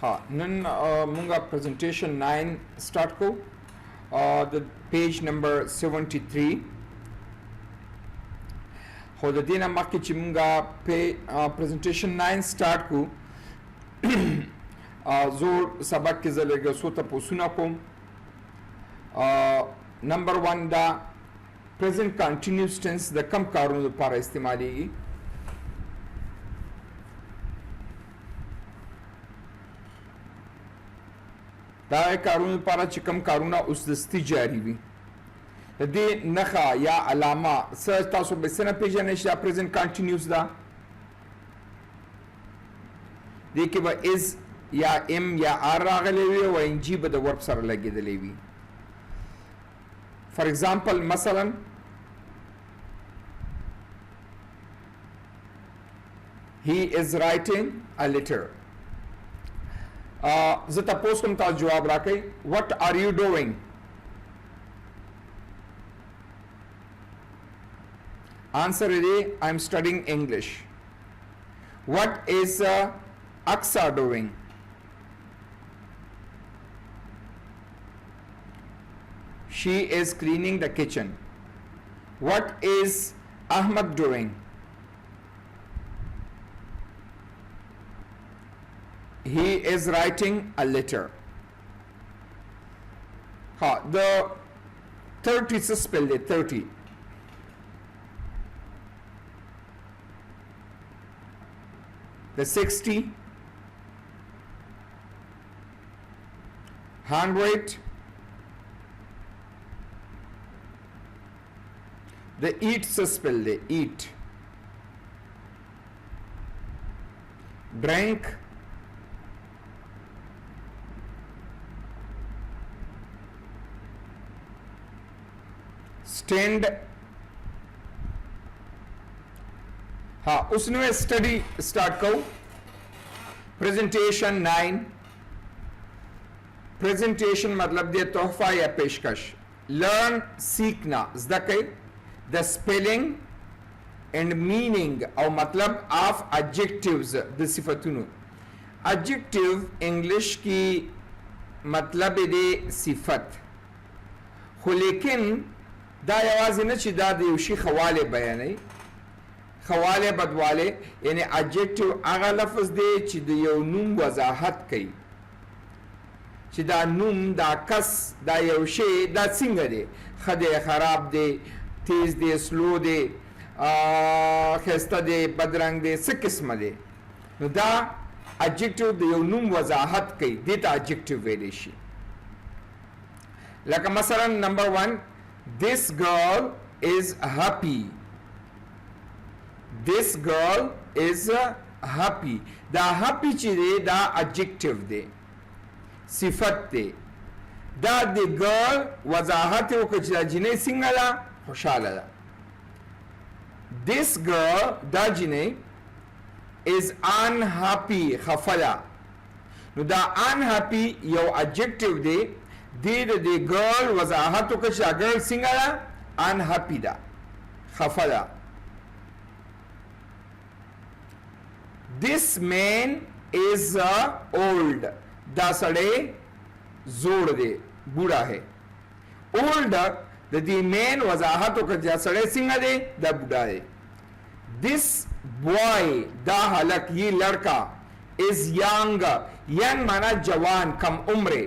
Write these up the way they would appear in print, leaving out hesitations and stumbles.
हाँ नन मुंगा presentation 9 start को the page number 73 हो द दिन मक्की चिमुंगा पे presentation 9 start को जोर सबक के ज़लेगा सोता पोसुना को number 1 दा present continuous tense द कम कारों द पारा इस्तेमाली دا کارونه لپاره چې کوم کارونه اوس دستي جاري وي د دې نښه یا علامه څه تاسو به څنګه پیژنئ چې دا پریزنټ کنټینیوس ده دې کې به از یا ام یا آر راغلی وي او ان جي به د ورب سره لګېدلی وي فار ایگزامپل مثلا he is writing a letter زه تاسو کوم تاسو جواب راکئ what are you doing answer is I'm studying English what is Aksa doing she is cleaning the kitchen what is Ahmad doing he is writing a letter the 30 is spelled 30 the 60 100 the eat is spelled eat drink stand हाँ उसने study start करो presentation 9 presentation मतलब दे तोहफा या पेशकश learn सीखना ज़दक़े द स्पेलिंग एंड मीनिंग और मतलब ऑफ एडजेक्टिव्स द सिफतुन एडजेक्टिव इंग्लिश की मतलब दे सिफत हो लेकिन دا یوازې نه چې دا د یو شي خواله بیانوي خواله بدواله یعنی adjective هغه لفظ دی چې د یو نوم وضاحت کوي چې دا نوم دا کس دا یو شی دا څنګه دی ښه دی خراب دی تیز دی سلو دی ښایسته دی بدرنګ دی څه قسمه دی نو دا adjective د یو نوم وضاحت کوي دې ته adjective ویلی شي لکه مثلا نمبر 1 This girl is happy. This girl is happy. دا happy چې دی دا adjective دی صفت دی دا د girl وضاحت وکړه چې دا جنۍ څنګه ده خوشحاله ده This girl دا جنۍ is unhappy خفه ده نو دا unhappy یو adjective دی دید دی گرل وضاحتو کچھ گرل سنگا دا unhappy دا خفا دا this man is old دا سڑے زوڑ دے بوڑا ہے old دا دی man وضاحتو کچھ سڑے سنگا دے دا بوڑا دے this boy دا حلق یہ لڑکا is young young مانا جوان کم عمرے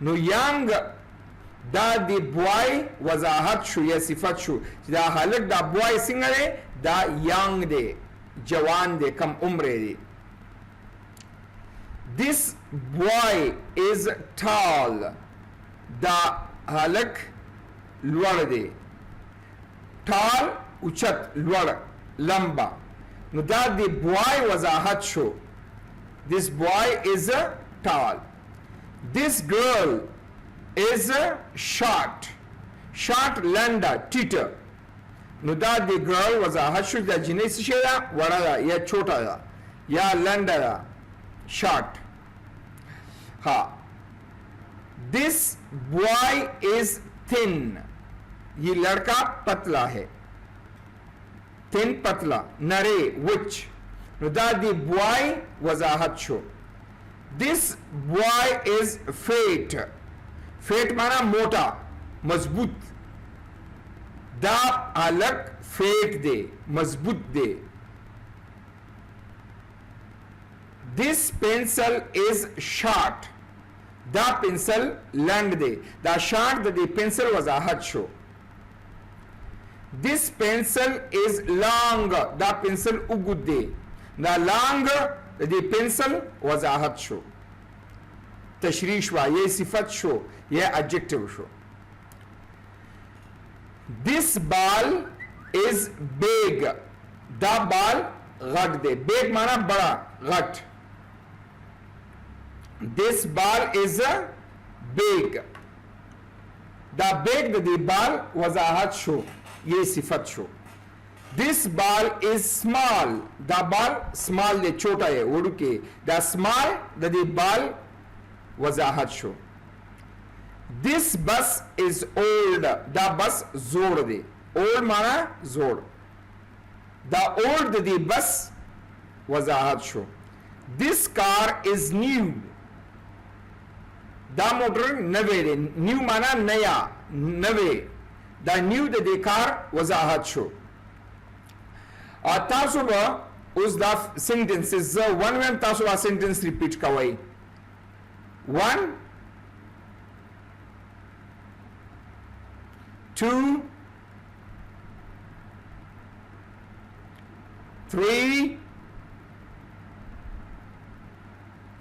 نو یانگ دا دی بوای وضاحت شو یا صفت شو دا حلق دا بوای څنګه دی دا یانگ دی جوان دی کم عمر دی this boy is tall دا حلق لوړ دی tall اوچت لوړ لمبا نو دا دی بوای وضاحت شو this boy is tall This girl is short. Short landa teeter. نو دا دی girl وضاحت شو دا جنۍ څه شی ده وړه ده یا چوټه ده یا لنډه ده short ها this boy is thin ये लड़का पतला है thin पतला नरे which no दा दी boy Wajahat show This boy is fat. Fat माना मोटा, मजबूत. दा अलग fat दे, मजबूत दे. This pencil is sharp. The pencil lang de. The sharp the pencil was a hard show. This pencil is long. The pencil ugud de. The long the pencil was a hard show. तशरीश हुआ, ये सिफत शो, ये adjective शो. This ball is big. The ball गट दे. Big माना बड़ा, गट. This ball is big. The big the ball was a hard show. ये सिफत show. This ball is small. The ball small de छोटा है, उड़ के. The small the ball was a hard show. This bus is old. The bus जोड़ दे. Old माना जोड़. The old the bus was a hard show. This car is new. The motor नवे दे. New माना नया, नवे. The new the car was a hard show. और तासु उस द sentences one में तासु आ sentence repeat कवाई. 1 2 3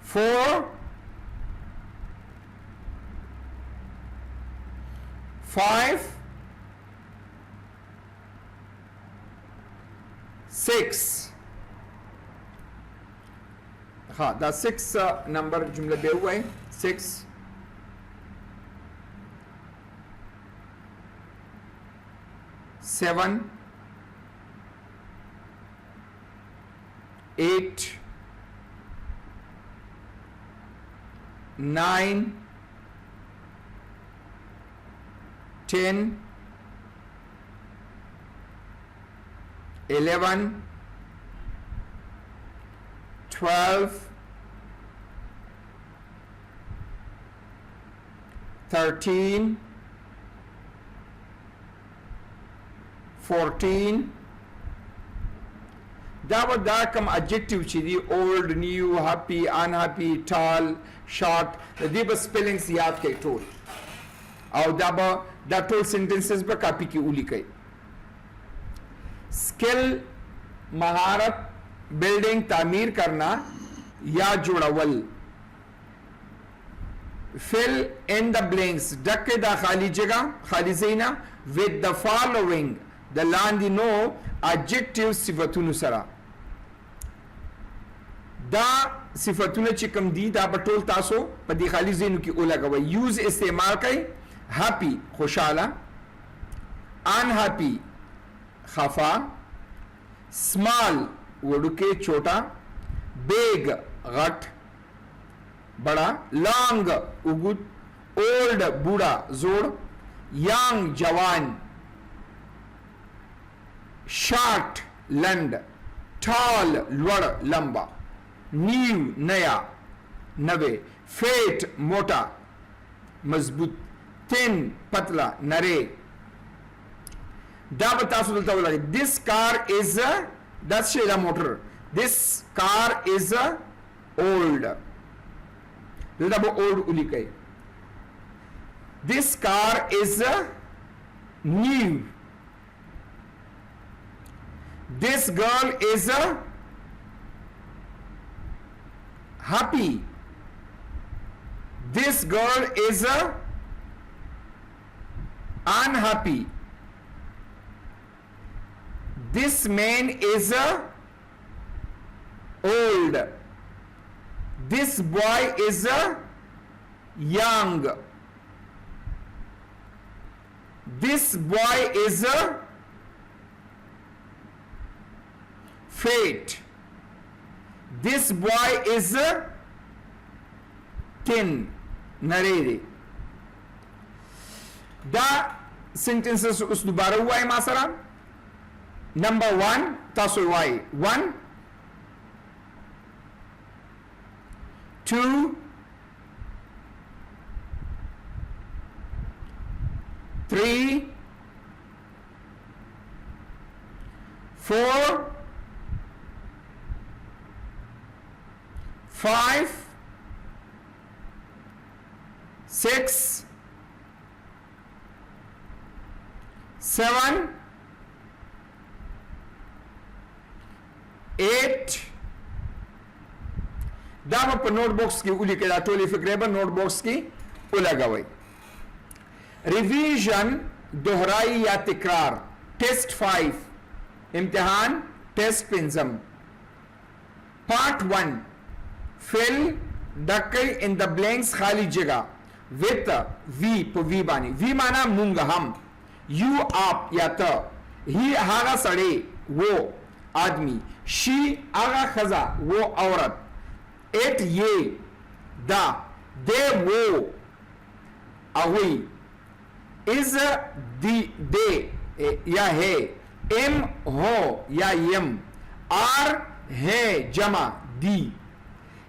4 5 6. हाँ, the 6 number जुमले दे हुए हैं. 6 7 8 9 10 11 12 13 14. Da come adjective chidi, old, new, happy, unhappy, tall, short. The bas spellings yaad kai told. Aw da told sentences ba copy ki uli kai. Skill, maharat, building, तामीर करना या जोड़ावल. Fill in the blanks. डक्के दा खाली जगह, खाली ज़ीना with the following. The लांदी no adjective सिफतुन सरा. दा सिफतुन चिकम दी दा बटोल तासो पदी खाली ज़ीनु की ओला गवा. Use इस्तेमाल कई. Happy खुशाला. Unhappy खफा. Small वडुके छोटा. Big गट बड़ा. Long उगुद. Old बूढ़ा जोड़. Young जवान. Short लंड. Tall लड़ लंबा. New नया नवे. Fat मोटा मजबूत. Thin पतला नरे. दा बता सुनता बोला. This car is that's the motor. This car is old. Old ulikai. This car is new. This girl is happy. This girl is unhappy. This man is old. This boy is young. This boy is fat. This boy is thin. Narede. The sentences us दोबारा हुआ है मासरा. Number 1 Taso Y 1 2, 3, 4, 5, 6, 7, 8. دا په نوٹ باکس کې ولیکئ، دا ټولې فکرې به نوٹ باکس کې ولګوئ. ریویژن دوهرائی یا تکرار. ٹیسٹ 5 امتحان ٹیسٹ پنځم. پارٹ 1 فل ډکئ ان د بلینکس خالی جگہ وت وی په وی باندې. وی معنا مونږ هم، یو آپ یا ته، هی هغه سړی وہ آدمی، شی هغه خزا وہ عورت، ایٹ یہ دا دے وہ اغوی، از دی دے یا ہے، ایم ہو یا یم، آر ہے جمع دی.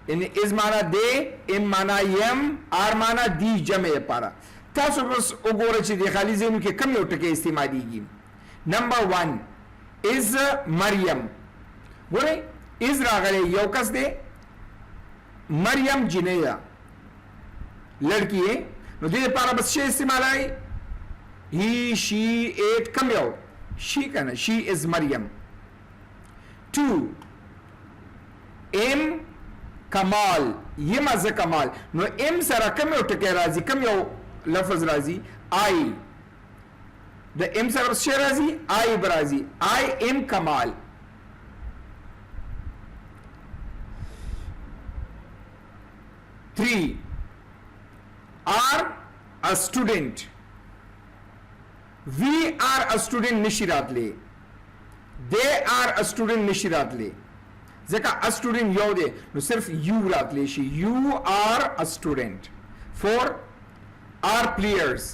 یعنی از مانا دے، ام مانا یم، آر مانا دی جمع پارا. تاسو بس وګورئ چې د خالی ذهنو کې کم یو ټکی استعمالیږي. نمبر 1 از مریم. ګورئ از راغلی یو کس دی، مریم جنۍ ده، لڑکی ہے، نو دې لپاره بس شی استعمالوي، هی شی ایٹ، کم یو شی کنه، شی از مریم. 2 ام کمال، یم از کمال، نو ام سره کم یو ټکی راځي، کم یو لفظ راځي، آئی. د ام سره بس شی راځي، آئی برازي، آئی ام کمال. 3 are a student. We are a student نشی راتلی. They are a student نشی راتلی. ځکه a student یو دی نو صرف you راتلی شي. You are a student. 4 are players.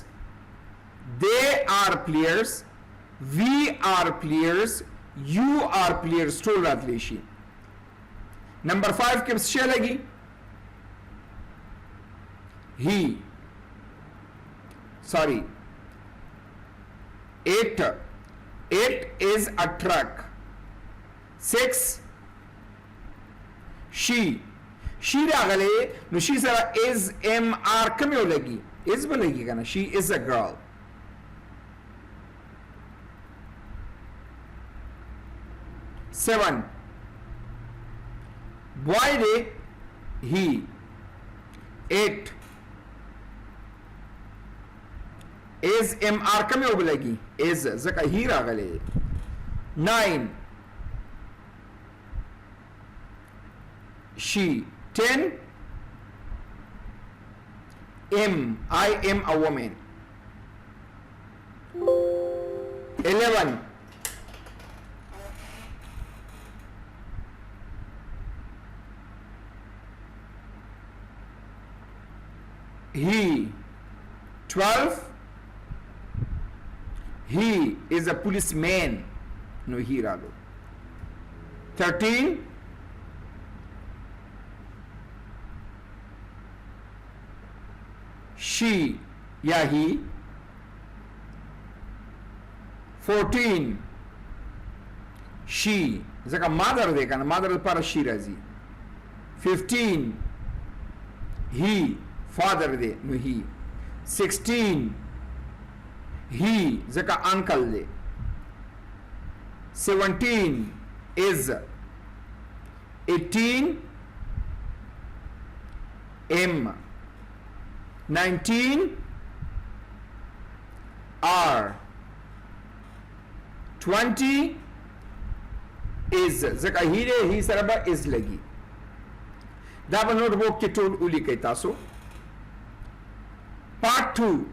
They are players. We are players. You are players. ټول راتلی شي. نمبر 5 کې څه لګي؟ he, sorry, 8 is a truck. 6 she راغله نو she سره is m r کم یو لګي، is به لګي کنه. she is a girl. 7 boy day he. 8 is m r کم یو بلګي، is ځکه هی راغلی. 9 she. 10 m I am a woman. 11 he. 12 he is a policeman. No, he rago. 13 she ya he. 14 she zaka mother de kana, mother para she razi. 15 he father de no he. 16 he zaka uncle de. 17 is. 18 m. 19 r. 20 is zaka he de, he saraba is lagi. دا په نوٹ بک کې ټول ولیکئ تاسو. Part 2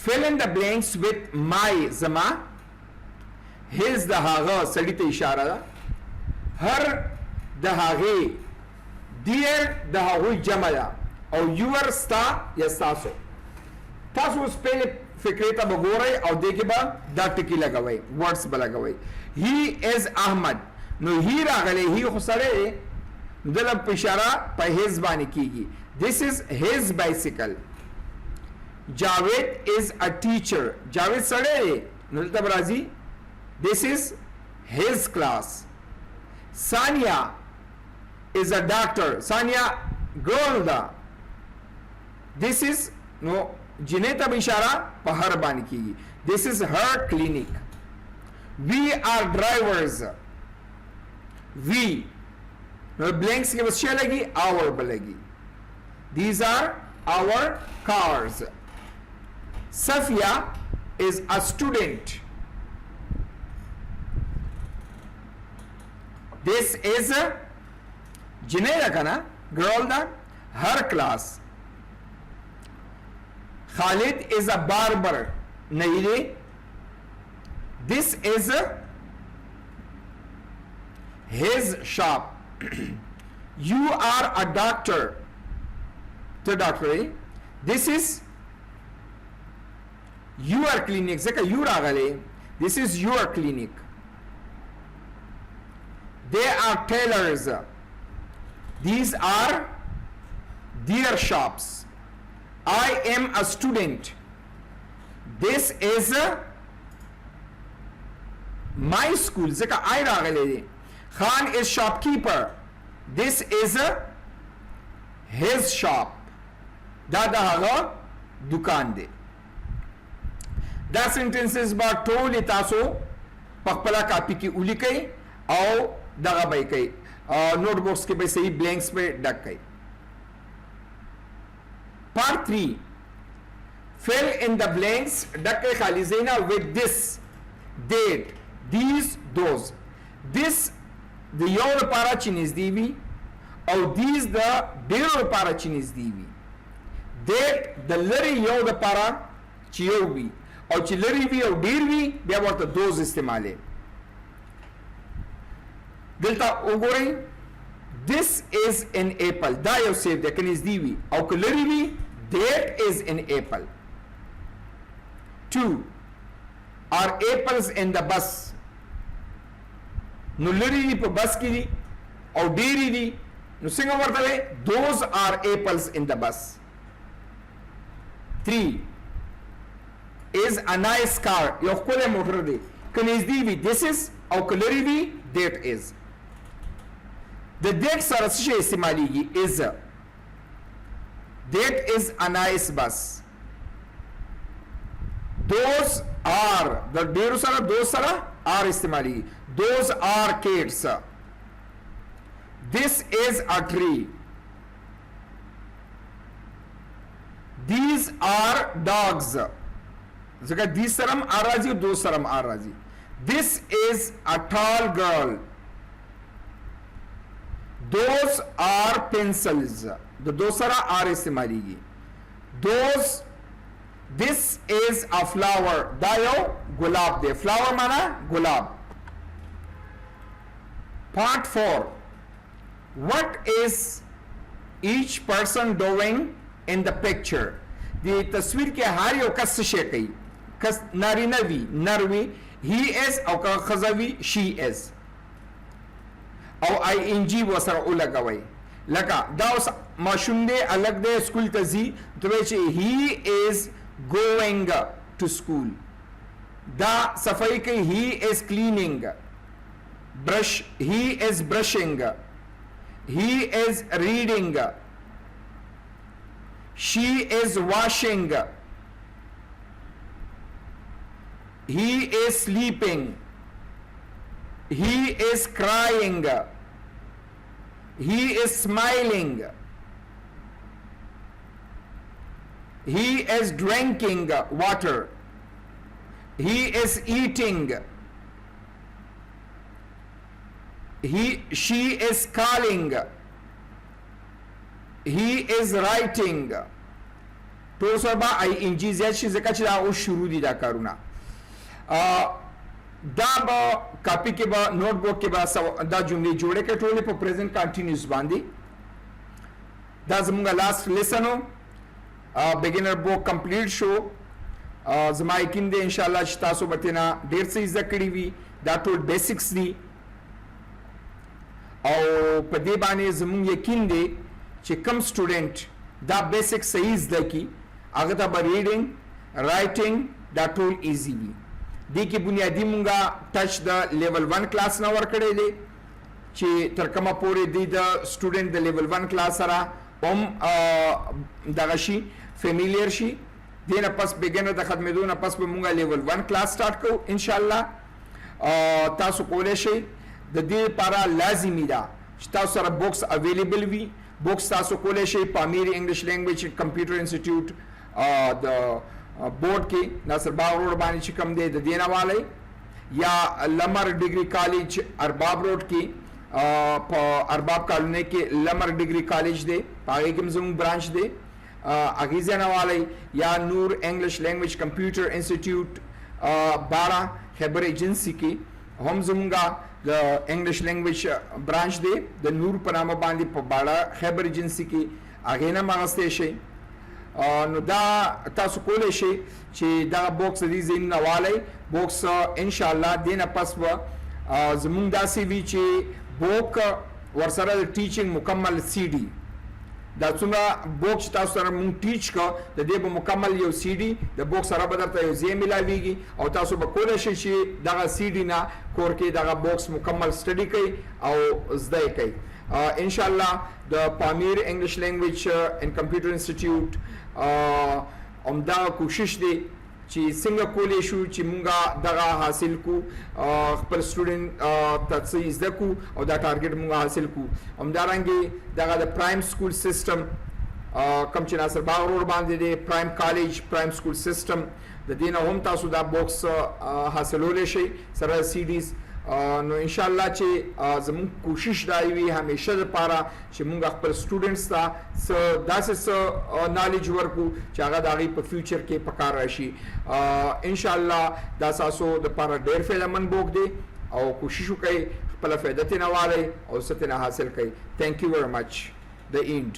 fill in the blanks with my زما. his د هغه سړي ته اشاره ده. her د هغې. dear د هغوی جمع ده. او your ستا یا ستاسو. تاسو اوس پهلې فکرې ته به ګورئ او دې کې به دا ټکي لګوئ، ورډس به لګوئ. he is احمد. نو هی راغلی هی خو سړی دی نو دلته په اشاره په his باندې کیږي. This is his bicycle. Javed is a teacher. Javed سړی دی نو دلته به راځي this is his class. Sania is a doctor. Sania girl da. This is no جنې ته به اشاره په هر باندې کیږي. This is her clinic. We are drivers. We no blanks के बस क्या लगी our बलेगी. These are our cars. Safia is a student. This is a जिन्हें रखा ना girl da her class. Khalid is a barber. नहीं रे. This is his shop. You are a doctor. The doctor. This is your clinic. Zaka you ragale. This is your clinic. They are tailors. These are their shops. I am a student. This is my school. Zaka I ragale. Khan is shopkeeper. This is his shop. Da da haga dukan de. Da sentences ba toli taso pakpala copy ki ulikai au daga bai kai notebooks ke by sahi blanks pe dak kai. Part 3. Fill in the blanks dak kai khali zaina with this, date, these, those. This the یو لپاره چې نږدې وي او these د ډېرو لپاره چې نږدې وي. that د لرې یو لپاره چې یو وي او چې لرې وي او ډېر وي بیا ورته those استعمالوي. دلته وګورئ this is an apple. دا یو سیب دی که نږدې وي او که لرې وي that is an apple. 2. are apples in the bus. نو لري دي په بس کې دي او ډېری دي نو څنګه ورته وي those are apples in the bus. 3. is a nice car. یو ښکلی موټر دی که نږدې وي this is او که لرې وي that is. د that سره څه شی استعمالیږي is. that is a nice bus. those are د ډېرو سره those سره are استعمالیږي. those are kids. This is a tree. These are dogs. ځکه these سرم are راځي او those سرم are راځي. This is a tall girl. Those are pencils. د those سره are استعمالیږي. those this is a flower. دا یو ګلاب دی. flower معنا ګلاب. Part 4. What is each person doing in the picture? The تصویر کې هر یو کس څه شی کوي. کس نارینه وي نر وي he is او که ښځه وي she is او ing ورسره ولګوئ. لکه دا اوس ماشوم دی الګ دی سکول ته ځي ته وایي چې he is going to school. دا صفایي کوي he is cleaning. brush he is brushing. he is reading. she is washing. he is sleeping. he is crying. he is smiling. he is drinking water. he is eating. she is calling. he is writing. ټول سره به ing زیات شي ځکه چې دا اوس شروع دي دا کارونه. دا به کاپي کې به نوٹ بک کې به دا جملې جوړې کړې ټولې په پریزنټ کنټینیوس باندې. دا زموږ لاست لیسن و بګینر بک کمپلیټ شو. زما یقین دی انشاءالله چې تاسو به ترې نه ډېر څه زده کړي وي. دا ټول بیسکس دي او په دې باندې زموږ یقین دی چې کم سټوډنټ دا بیسک صحیح زده کی هغه ته به ریډینګ رائټینګ دا ټول ایزی وي دې کې بنیادی مونږه ټچ د لیول 1 کلاس نه ورکړی دی چې تر کومه پورې دی د سټوډنټ د لیول 1 کلاس سره هم دغه شي فیمیلیر شي دینه پس بګنر د ختمېدو نه پس به مونږه لیول 1 کلاس سٹارټ کوو ان شاء الله تاسو کولای شئ د دې لپاره لازمي ده چې تاسو سره بوکس اویلیبل وي بوکس تاسو کولای شئ پامیر انګلیش لینګویج کمپیوټر انسټیټیوټ د بورډ کې ناصر باغ روډ باندې چې کوم دی د دینه والی یا لمر ډیګري کالج ارباب روډ کې په ارباب کالونی کې لمر ډیګري کالج دی هغې کې هم زموږ برانچ دی هغې ځای نه والی یا نور انګلیش لینګویج کمپیوټر انسټیټیوټ باړه خیبر ایجنسي کې هم زمونږه د انګلیش لینګویج برانچ دی د نور په نامه باندې په باړه خیبر ایجنسي کې هغې نه هم اخیستی شئ نو دا تاسو کولی شئ چې دغه بوکس د دې ځای نه والی بوکس انشاءالله دې نه پس به زمونږ داسې وي چې بوک ورسره د ټیچینګ مکمل سی ډي دا څومره بوک چې تاسو سره مونږ ټیچ کړه د دې به مکمل یو سی ډي د بوک سره به درته یو ځای میلاویږي او تاسو به کولی شئ چې دغه سی ډي نه کور کې دغه بوکس مکمل سټډي کوئ او زده یې کوئ انشاءالله د پامیر انګلیش لینګویج اینڈ کمپیوټر انسټیټیوټ همدغه کوشش دی چې څنګه کولی شو چې مونږه دغه حاصل کو خپل سټوډنټ ته څه زده کو او دا ټارګټ مونږه حاصل کو همدارنګې دغه د پرایم سکول سیسټم کوم چې ناصر باغ روډ باندې دی پرایم کالج پرایم سکول سیسټم د دې نه هم تاسو دا بوکس حاصلولی شئ سره سی ډیز نو انشاءالله چې زموږ کوشش دا وي همیشه دپاره چې مونږ خپل سټوډنټس ته څه داسې څه نالج ورکړو چې هغه د هغوی په فیوچر کې په کار راشي انشاءالله دا ستاسو دپاره ډېر فایدهمند بوک دی او کوشش وکړئ خپله فایده ترې نه والئ او څه ترې نه حاصل کړئ تھینک یو ویری مچ د اینډ